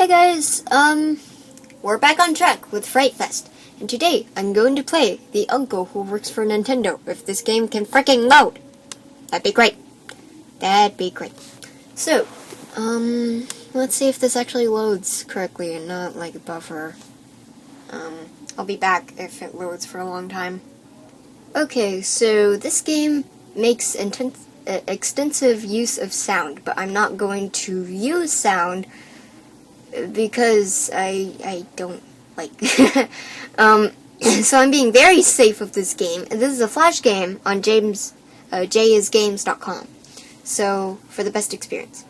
Hey guys, we're back on track with Fright Fest, and today I'm going to play the uncle who works for Nintendo if this game can freaking load. That'd be great. That'd be great. So, let's see if this actually loads correctly and not like a buffer. I'll be back if it loads for a long time. Okay, so this game makes extensive use of sound, but I'm not going to use sound because I don't like so I'm being very safe with this game. And this is a flash game on jayisgames.com, so for the best experience.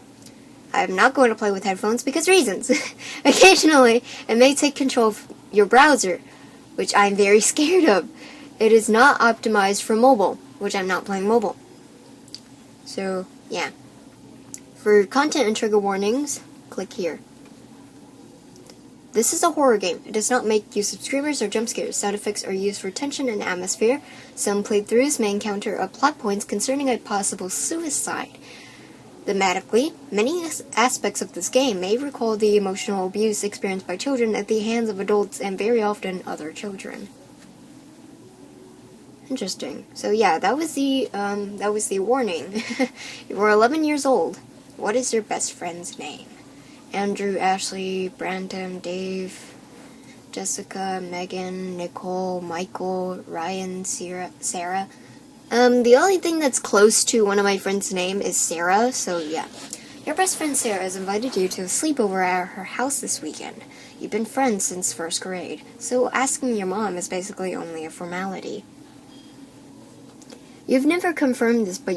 I'm not going to play with headphones because reasons. Occasionally it may take control of your browser, which I'm very scared of. It is not optimized for mobile, which I'm not playing mobile. So yeah, for content and trigger warnings, click here. This is a horror game. It does not make use of screamers or jump scares. Sound effects are used for tension and atmosphere. Some playthroughs may encounter plot points concerning a possible suicide. Thematically, many aspects of this game may recall the emotional abuse experienced by children at the hands of adults and very often other children. Interesting. So yeah, that was the warning. You were 11 years old. What is your best friend's name? Andrew, Ashley, Brandon, Dave, Jessica, Megan, Nicole, Michael, Ryan, Sarah. The only thing that's close to one of my friends' name is Sarah, so yeah. Your best friend Sarah has invited you to a sleepover at her house this weekend. You've been friends since first grade, so asking your mom is basically only a formality. You've never confirmed this, but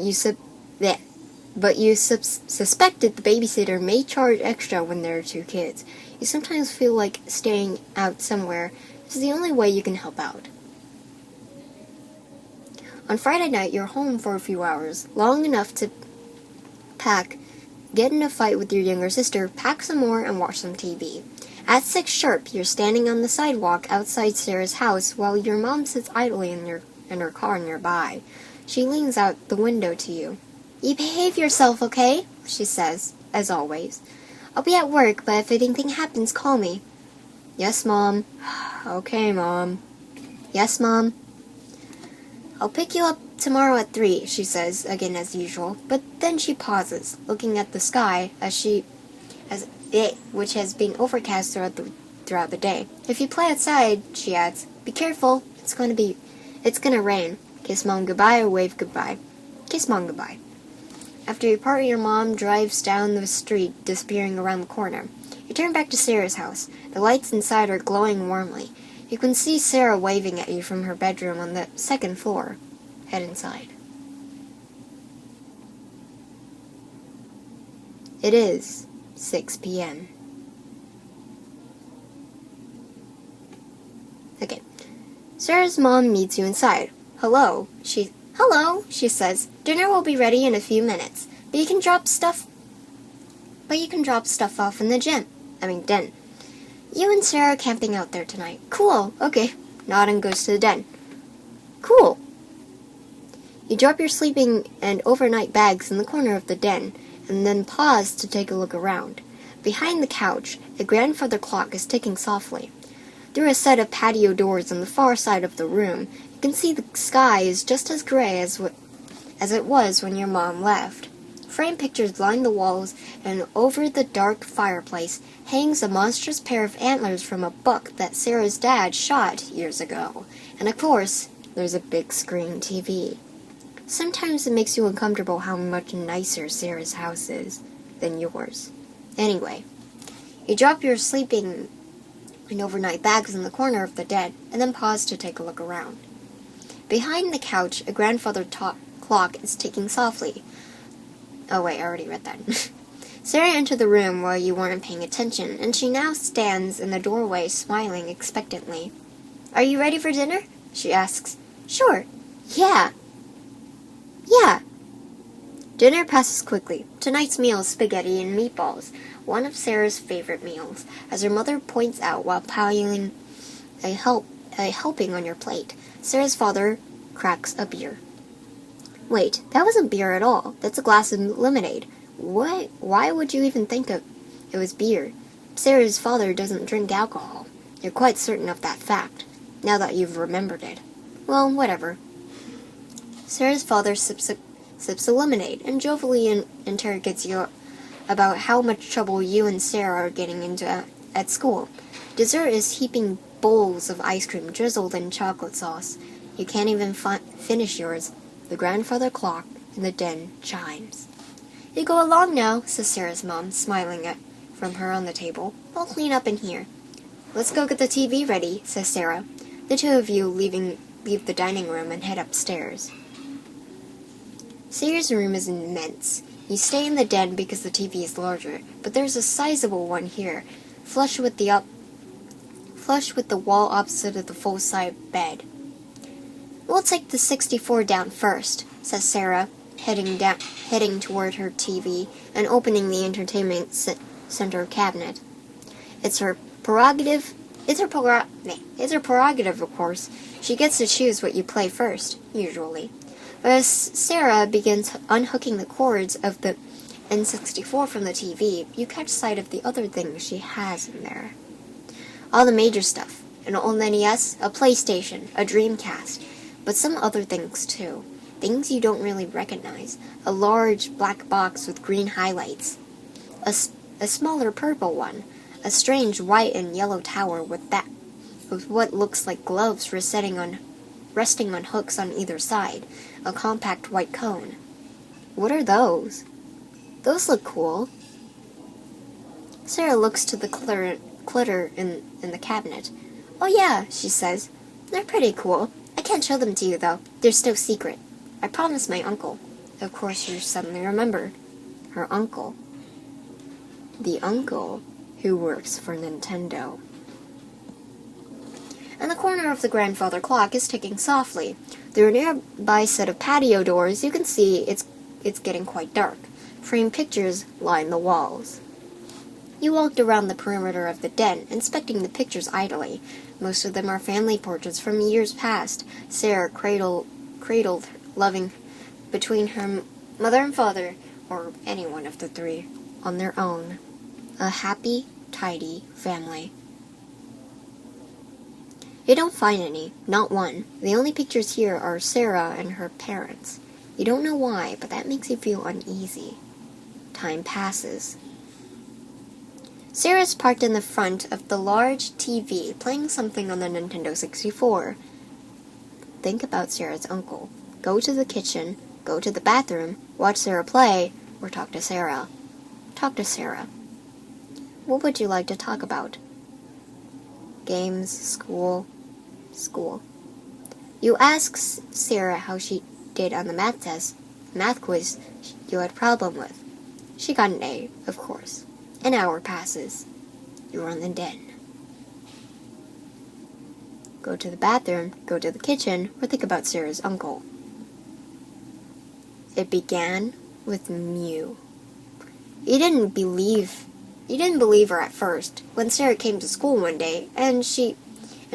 you suspected the babysitter may charge extra when there are two kids. You sometimes feel like staying out somewhere is the only way you can help out. On Friday night, you're home for a few hours, long enough to pack, get in a fight with your younger sister, pack some more, and watch some TV. At 6 sharp, you're standing on the sidewalk outside Sarah's house while your mom sits idly in her car nearby. She leans out the window to you. "You behave yourself, okay?" she says, as always. "I'll be at work, but if anything happens, call me." "Yes, Mom." "Okay, Mom." "Yes, Mom." "I'll pick you up tomorrow at 3, she says, again as usual, but then she pauses, looking at the sky which has been overcast throughout the day. "If you play outside," she adds, "be careful, it's gonna rain. Kiss Mom goodbye or wave goodbye." "Kiss Mom goodbye." After you part, your mom drives down the street, disappearing around the corner. You turn back to Sarah's house. The lights inside are glowing warmly. You can see Sarah waving at you from her bedroom on the 2nd floor. Head inside. It is 6 p.m. Okay. Sarah's mom meets you inside. Hello, she says. "Dinner will be ready in a few minutes, but you can drop stuff off in the den. You and Sarah are camping out there tonight." "Cool, okay." Nod and goes to the den. "Cool." You drop your sleeping and overnight bags in the corner of the den, and then pause to take a look around. Behind the couch, a grandfather clock is ticking softly. Through a set of patio doors on the far side of the room, you can see the sky is just as gray as it was when your mom left. Framed pictures line the walls, and over the dark fireplace hangs a monstrous pair of antlers from a buck that Sarah's dad shot years ago. And of course, there's a big screen TV. Sometimes it makes you uncomfortable how much nicer Sarah's house is than yours. Anyway, you drop your sleeping and overnight bags in the corner of the den, and then pause to take a look around. Behind the couch, a grandfather clock is ticking softly. Oh wait, I already read that. Sarah entered the room while you weren't paying attention, and she now stands in the doorway smiling expectantly. "Are you ready for dinner?" she asks. "Sure. Yeah. Yeah." Dinner passes quickly. Tonight's meal is spaghetti and meatballs, one of Sarah's favorite meals, as her mother points out while piling a helping on your plate. Sarah's father cracks a beer. "Wait, that wasn't beer at all. That's a glass of lemonade. Why would you even think it was beer?" Sarah's father doesn't drink alcohol. You're quite certain of that fact, now that you've remembered it. Well, whatever. Sarah's father sips a lemonade and jovially interrogates you about how much trouble you and Sarah are getting into at school. Dessert is heaping bowls of ice cream drizzled in chocolate sauce. You can't even finish yours. The grandfather clock in the den chimes. You go along now, says Sarah's mom, smiling from her on the table. I'll clean up in here. Let's go get the TV ready, says Sarah. The two of you leave the dining room and head upstairs. Sarah's room is immense. You stay in the den because the TV is larger, but there's a sizable one here, flush with the wall opposite of the full-size bed. We'll take the 64 down first, says Sarah, heading toward her TV and opening the entertainment center cabinet. It's her prerogative. It's her prerogative, of course. She gets to choose what you play first, usually. But as Sarah begins unhooking the cords of the N64 from the TV, you catch sight of the other things she has in there. All the major stuff. An old NES, a PlayStation, a Dreamcast, but some other things too. Things you don't really recognize. A large black box with green highlights. A smaller purple one. A strange white and yellow tower with what looks like gloves resting on hooks on either side. A compact white cone. What are those? Those look cool. Sarah looks to the clutter in the cabinet. Oh yeah, she says. They're pretty cool. I can't show them to you, though. They're still secret. I promised my uncle. Of course, you suddenly remembered. Her uncle. The uncle who works for Nintendo. And the corner of the grandfather clock is ticking softly. Through a nearby set of patio doors, you can see it's getting quite dark. Framed pictures line the walls. You walked around the perimeter of the den, inspecting the pictures idly. Most of them are family portraits from years past. Sarah cradled loving between her mother and father, or any one of the three, on their own. A happy, tidy family. You don't find any, not one. The only pictures here are Sarah and her parents. You don't know why, but that makes you feel uneasy. Time passes. Sarah's parked in the front of the large TV, playing something on the Nintendo 64. Think about Sarah's uncle. Go to the kitchen, go to the bathroom, watch Sarah play, or talk to Sarah. Talk to Sarah. What would you like to talk about? Games, school. You ask Sarah how she did on the math quiz you had problem with. She got an A, of course. An hour passes. You're on the den. Go to the bathroom, go to the kitchen, or think about Sarah's uncle. It began with Mew. You didn't believe her at first. When Sarah came to school one day and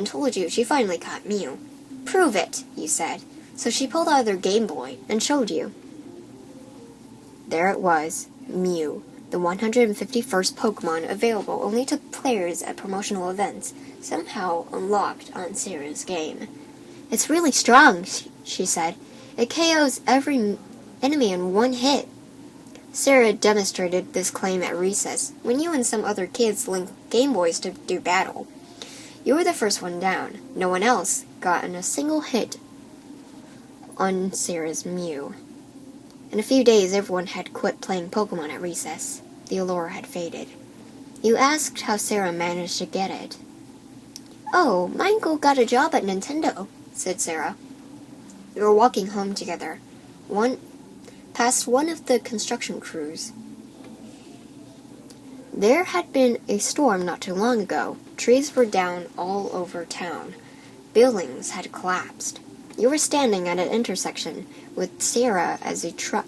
told you she finally caught Mew. Prove it, you said. So she pulled out her Game Boy and showed you. There it was, Mew, the 151st Pokemon available only to players at promotional events, somehow unlocked on Sarah's game. It's really strong, she said. It KOs every enemy in one hit. Sarah demonstrated this claim at recess, when you and some other kids linked Game Boys to do battle. You were the first one down. No one else got in a single hit on Sarah's Mew. In a few days, everyone had quit playing Pokemon at recess. The allure had faded. You asked how Sarah managed to get it. Oh, my uncle got a job at Nintendo, said Sarah. We were walking home together, past one of the construction crews. There had been a storm not too long ago. Trees were down all over town. Buildings had collapsed. You were standing at an intersection with Sarah as a truck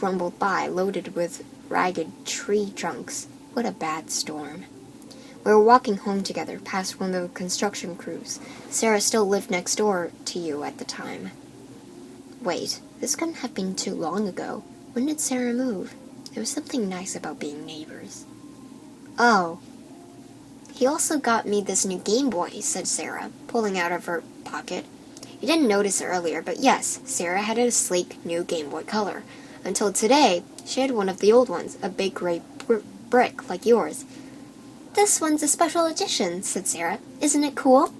rumbled by, loaded with ragged tree trunks. What a bad storm. We were walking home together, past one of the construction crews. Sarah still lived next door to you at the time. Wait, this couldn't have been too long ago. When did Sarah move? There was something nice about being neighbors. Oh. He also got me this new Game Boy, said Sarah, pulling out of her pocket. You didn't notice it earlier, but yes, Sarah had a sleek new Game Boy Color. Until today, she had one of the old ones, a big gray brick like yours. This one's a special edition, said Sarah. Isn't it cool?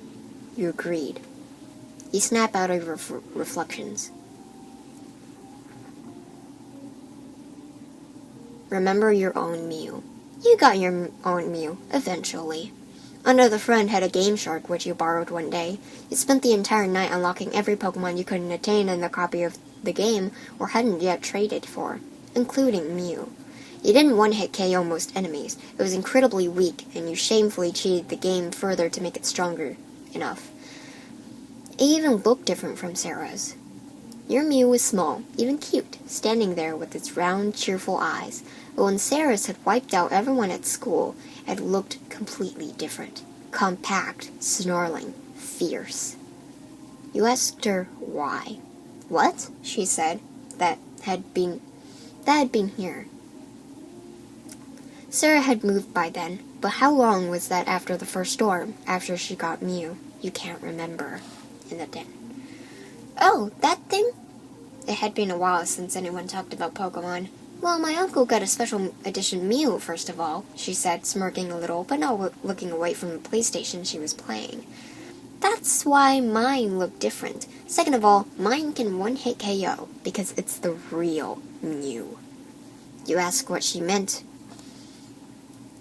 You agreed. You snap out of your reflections. Remember your own Mew. You got your own Mew, eventually. Another friend had a Game Shark which you borrowed one day. You spent the entire night unlocking every Pokemon you couldn't attain in the copy of the game or hadn't yet traded for, including Mew. You didn't one-hit KO most enemies. It was incredibly weak, and you shamefully cheated the game further to make it stronger enough. It even looked different from Sarah's. Your Mew was small, even cute, standing there with its round, cheerful eyes. But when Sarah's had wiped out everyone at school, it looked completely different. Compact, snarling, fierce. You asked her why. What? She said. That had been here. Sarah had moved by then, but how long was that after the first storm, after she got Mew? You can't remember. In the den. Oh, that thing? It had been a while since anyone talked about Pokemon. Well, my uncle got a special edition Mew, first of all, she said, smirking a little, but not looking away from the PlayStation she was playing. That's why mine looked different. Second of all, mine can one-hit KO, because it's the real Mew. You asked what she meant.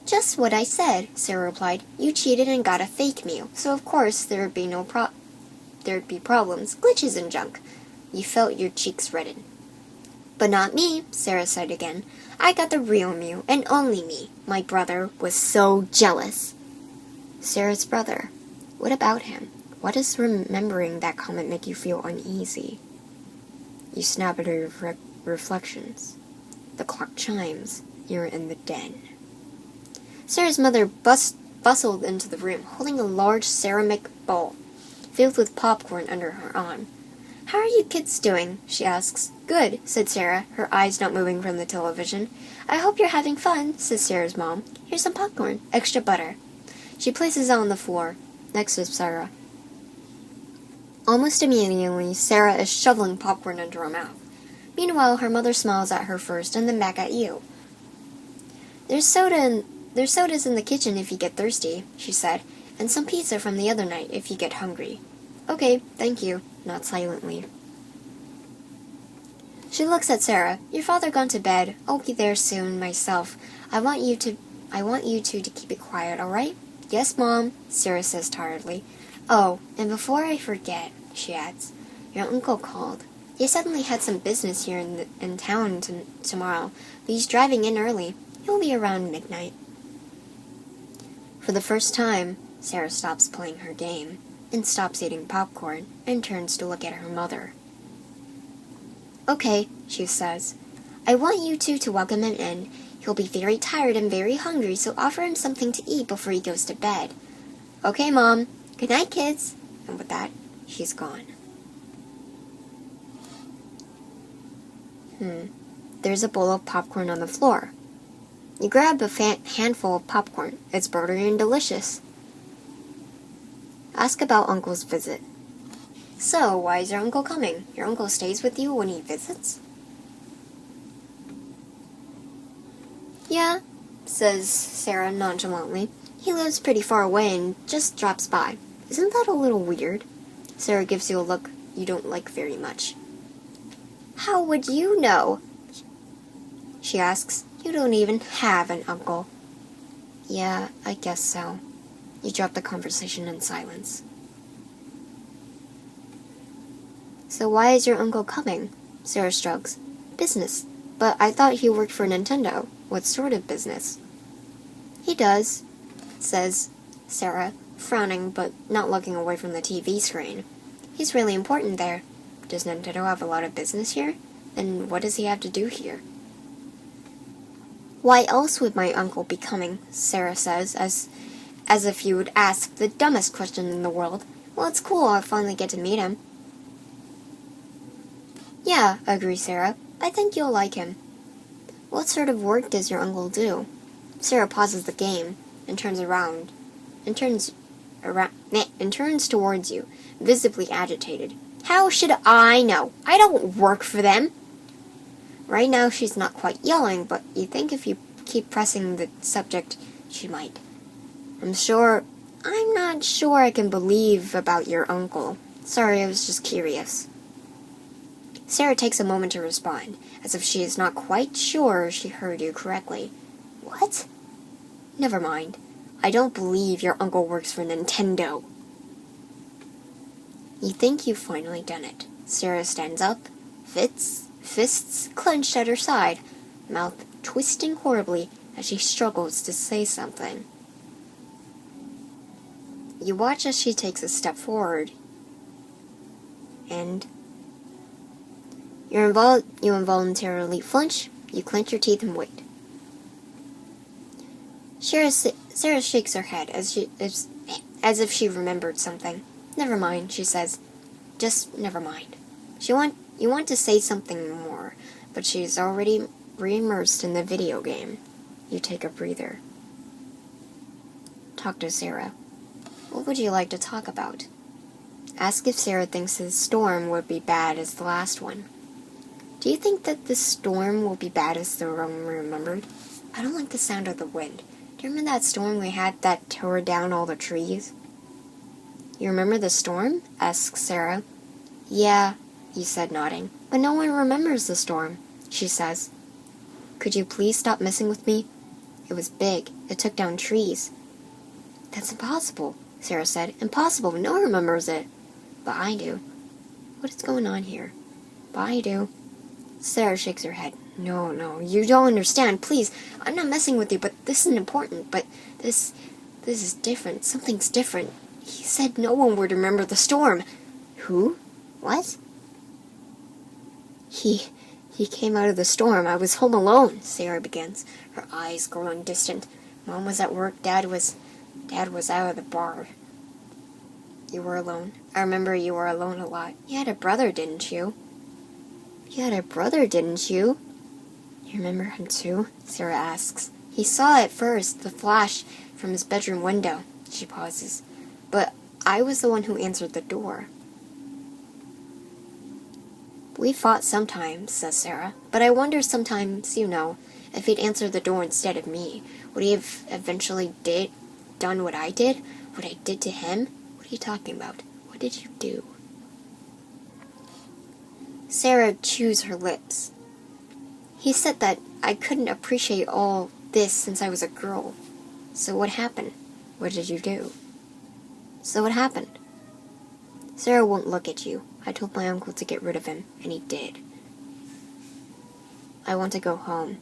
Just what I said, Sarah replied. You cheated and got a fake Mew, so of course there'd be problems, glitches and junk. You felt your cheeks redden. But not me, Sarah said again. I got the real Mew, and only me. My brother was so jealous. Sarah's brother. What about him? Why does remembering that comment make you feel uneasy? You snap at your reflections. The clock chimes. You're in the den. Sarah's mother bustled into the room, holding a large ceramic bowl filled with popcorn under her arm. How are you kids doing? She asks. Good, said Sarah, her eyes not moving from the television. I hope you're having fun, says Sarah's mom. Here's some popcorn, extra butter. She places it on the floor, next to Sarah. Almost immediately, Sarah is shoveling popcorn into her mouth. Meanwhile, her mother smiles at her first and then back at you. There's sodas in the kitchen if you get thirsty, she said, and some pizza from the other night if you get hungry. Okay, thank you, not silently. She looks at Sarah. Your father gone to bed. I'll be there soon myself. I want you two to keep it quiet, all right? Yes, Mom, Sarah says tiredly. Oh, and before I forget, she adds, your uncle called. He suddenly had some business here in town tomorrow, but he's driving in early. He'll be around midnight. For the first time, Sarah stops playing her game and stops eating popcorn and turns to look at her mother. Okay, she says. I want you two to welcome him in. He'll be very tired and very hungry, so offer him something to eat before he goes to bed. Okay, Mom. Good night, kids. And with that, she's gone. There's a bowl of popcorn on the floor. You grab a handful of popcorn. It's buttery and delicious. Ask about Uncle's visit. So, why is your uncle coming? Your uncle stays with you when he visits? Yeah, says Sarah nonchalantly. He lives pretty far away and just drops by. Isn't that a little weird? Sarah gives you a look you don't like very much. How would you know? She asks. You don't even have an uncle. Yeah, I guess so. You drop the conversation in silence. So why is your uncle coming? Sarah shrugs. Business. But I thought he worked for Nintendo. What sort of business? He does, says Sarah, frowning but not looking away from the TV screen. He's really important there. Does Nintendo have a lot of business here? And what does he have to do here? Why else would my uncle be coming? Sarah says, as if you would ask the dumbest question in the world. Well, it's cool I'll finally get to meet him. Yeah, agrees Sarah. I think you'll like him. What sort of work does your uncle do? Sarah pauses the game and turns towards you, visibly agitated. How should I know? I don't work for them. Right now she's not quite yelling, but you think if you keep pressing the subject, she might. I'm not sure I can believe about your uncle. Sorry, I was just curious. Sarah takes a moment to respond, as if she is not quite sure she heard you correctly. What? Never mind. I don't believe your uncle works for Nintendo. You think you've finally done it. Sarah stands up, fists clenched at her side, mouth twisting horribly as she struggles to say something. You watch as she takes a step forward, and you involuntarily flinch, you clench your teeth and wait. Sarah shakes her head as if she remembered something. Never mind, she says. Just never mind. You want to say something more, but she's already re-immersed in the video game. You take a breather. Talk to Sarah. What would you like to talk about? Ask if Sarah thinks the storm would be bad as the last one. Do you think that the storm will be bad as the one we remembered? I don't like the sound of the wind. Do you remember that storm we had that tore down all the trees? You remember the storm? Asks Sarah. Yeah, he said, nodding. But no one remembers the storm, she says. Could you please stop messing with me? It was big. It took down trees. That's impossible, Sarah said. Impossible. No one remembers it. But I do. What is going on here? But I do. Sarah shakes her head. No, you don't understand. Please, I'm not messing with you, but this isn't important. But this is different. Something's different. He said no one would remember the storm. Who? What? He came out of the storm. I was home alone, Sarah begins, her eyes growing distant. Mom was at work. Dad was out of the bar. You were alone. I remember you were alone a lot. You had a brother, didn't you? You had a brother, didn't you? You remember him too? Sarah asks. He saw it first, the flash from his bedroom window. She pauses. But I was the one who answered the door. We fought sometimes, says Sarah. But I wonder sometimes, if he'd answered the door instead of me, would he have eventually done what I did? What I did to him? What are you talking about? What did you do? Sarah chews her lips. He said that I couldn't appreciate all this since I was a girl. So what happened? What did you do? So what happened? Sarah won't look at you. I told my uncle to get rid of him, and he did. I want to go home.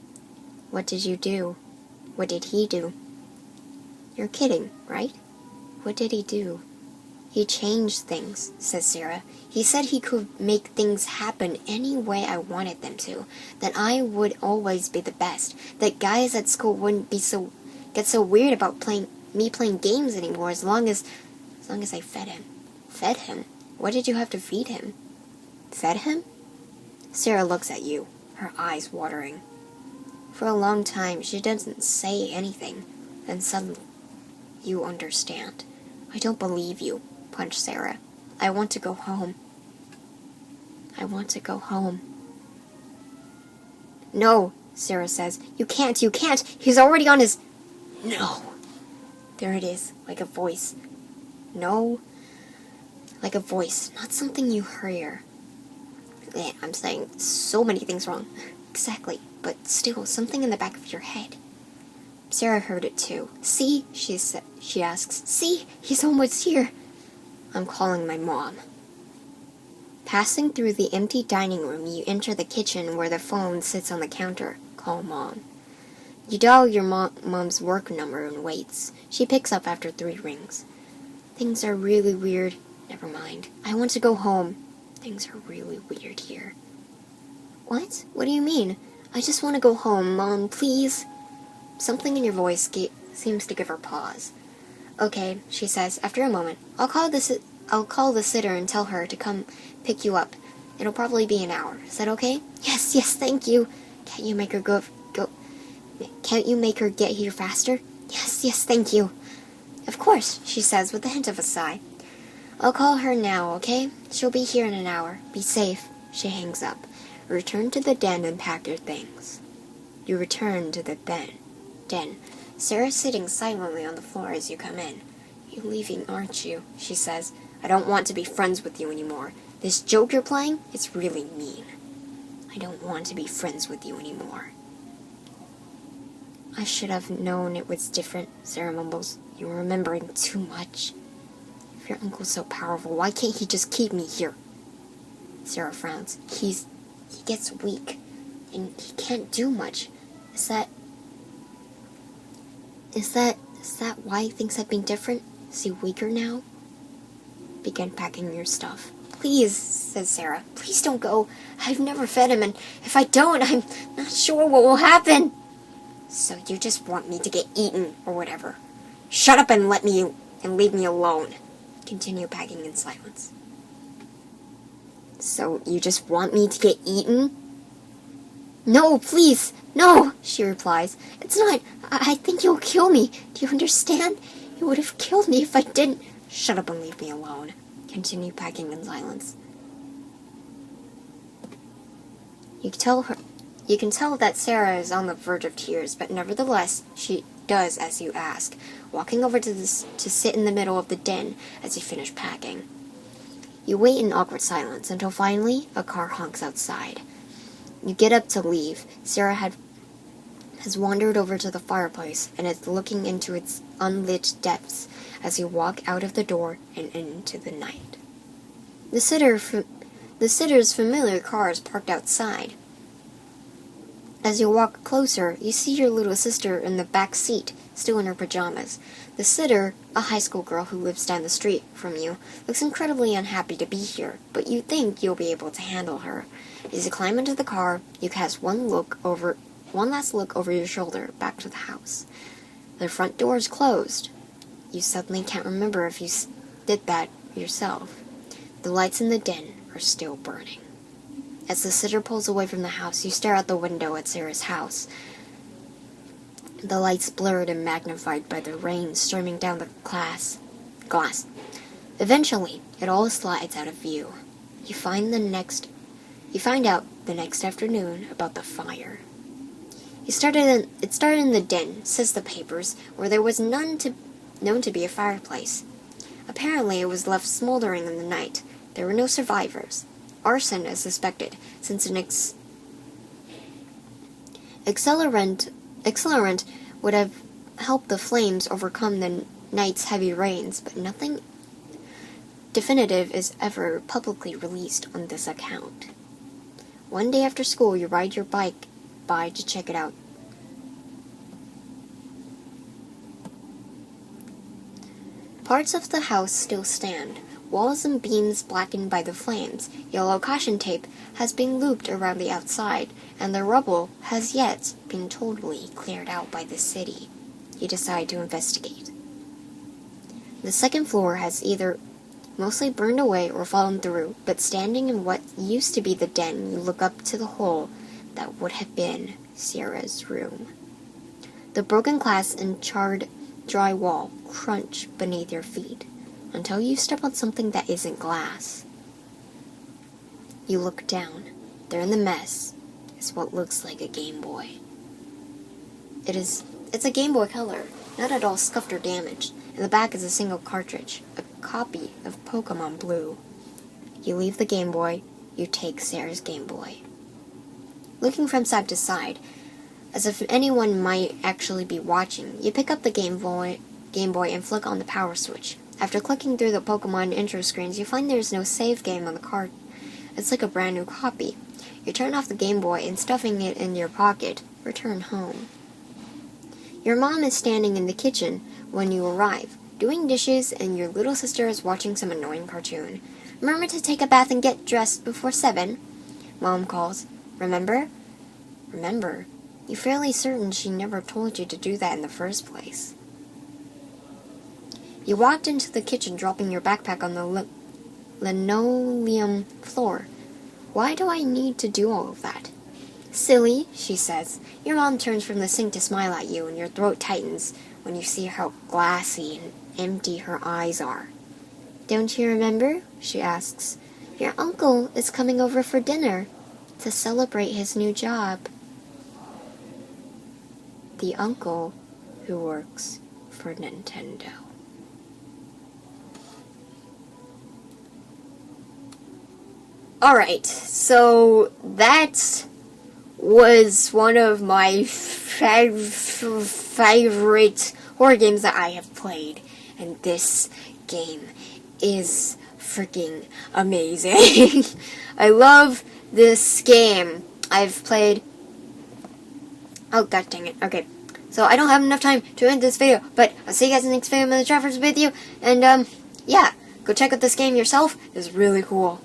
What did you do? What did he do? You're kidding, right? What did he do? He changed things, says Sarah. He said he could make things happen any way I wanted them to. That I would always be the best. That guys at school wouldn't get so weird about playing games anymore as long as I fed him. Fed him? What did you have to feed him? Fed him? Sarah looks at you, her eyes watering. For a long time, she doesn't say anything. Then suddenly, you understand. I don't believe you, punched Sarah. I want to go home. I want to go home. No, Sarah says. You can't. He's already on his... No. There it is, like a voice. No. Like a voice, not something you hear. Yeah, I'm saying so many things wrong. Exactly, but still, something in the back of your head. Sarah heard it too. See, she asks. See, he's almost here. I'm calling my mom. Passing through the empty dining room, you enter the kitchen where the phone sits on the counter. Call Mom. You dial your mom's work number and waits. She picks up after 3 rings. Things are really weird. Never mind. I want to go home. Things are really weird here. What? What do you mean? I just want to go home, Mom, please. Something in your voice seems to give her pause. Okay, she says, after a moment. I'll call the sitter and tell her to come pick you up. It'll probably be an hour. Is that okay? Yes, thank you. Can't you make her go Can't you make her get here faster? Yes, thank you. Of course, she says with a hint of a sigh. I'll call her now, okay? She'll be here in an hour. Be safe. She hangs up. Return to the den and pack your things. You return to the den. Sarah's sitting silently on the floor as you come in. You're leaving, aren't you? She says. I don't want to be friends with you anymore. This joke you're playing, it's really mean. I don't want to be friends with you anymore. I should have known it was different, Sarah mumbles. You're remembering too much. If your uncle's so powerful, why can't he just keep me here? Sarah frowns. He gets weak, and he can't do much. Is that why things have been different? Is he weaker now? Begin packing your stuff. Please, says Sarah. Please don't go. I've never fed him, and if I don't, I'm not sure what will happen. So you just want me to get eaten, or whatever. Shut up and leave me alone. Continue packing in silence. So you just want me to get eaten? No, please, no, she replies. It's not. I think you'll kill me. Do you understand? You would have killed me if I didn't. Shut up and leave me alone. Continue packing in silence. You can tell that Sarah is on the verge of tears, but nevertheless, she does as you ask, walking over to sit in the middle of the den as you finish packing. You wait in awkward silence until finally a car honks outside. You get up to leave. Sarah has wandered over to the fireplace and is looking into its unlit depths as you walk out of the door and into the night. The sitter's familiar car is parked outside. As you walk closer, you see your little sister in the back seat, still in her pajamas. The sitter, a high school girl who lives down the street from you, looks incredibly unhappy to be here, but you think you'll be able to handle her. As you climb into the car, you cast one last look over your shoulder back to the house. The front door is closed. You suddenly can't remember if you did that yourself. The lights in the den are still burning. As the sitter pulls away from the house, you stare out the window at Sarah's house. The lights blurred and magnified by the rain streaming down the glass. Eventually, it all slides out of view. You find out the next afternoon about the fire. It started in the den, says the papers, where there was known to be a fireplace. Apparently, it was left smoldering in the night. There were no survivors. Arson is suspected, since an accelerant would have helped the flames overcome the night's heavy rains, but nothing definitive is ever publicly released on this account. One day after school, you ride your bike by to check it out. Parts of the house still stand. Walls and beams blackened by the flames. Yellow caution tape has been looped around the outside, and the rubble has yet been totally cleared out by the city. You decide to investigate. The second floor has either mostly burned away or fallen through, but standing in what used to be the den, you look up to the hole that would have been Sarah's room. The broken glass and charred drywall crunch beneath your feet, until you step on something that isn't glass. You look down. There in the mess is what looks like a Game Boy. It's a Game Boy Color, not at all scuffed or damaged. In the back is a single cartridge, a copy of Pokemon Blue. You leave the Game Boy, you take Sarah's Game Boy. Looking from side to side, as if anyone might actually be watching, you pick up the Game Boy and flick on the power switch. After clicking through the Pokemon intro screens, you find there's no save game on the card. It's like a brand new copy. You turn off the Game Boy and, stuffing it in your pocket, return home. Your mom is standing in the kitchen when you arrive, doing dishes, and your little sister is watching some annoying cartoon. Remember to take a bath and get dressed before 7, Mom calls. Remember? Remember? You're fairly certain she never told you to do that in the first place. You walked into the kitchen, dropping your backpack on the linoleum floor. Why do I need to do all of that? Silly, she says. Your mom turns from the sink to smile at you, and your throat tightens when you see how glassy and empty her eyes are. Don't you remember? She asks. Your uncle is coming over for dinner to celebrate his new job. The uncle who works for Nintendo. Alright, so that was one of my favorite horror games that I have played. And this game is freaking amazing. I love this game. I've played... Oh, god dang it. Okay. So I don't have enough time to end this video, but I'll see you guys in the next video. I'm the Travelers with you. And, yeah. Go check out this game yourself. It's really cool.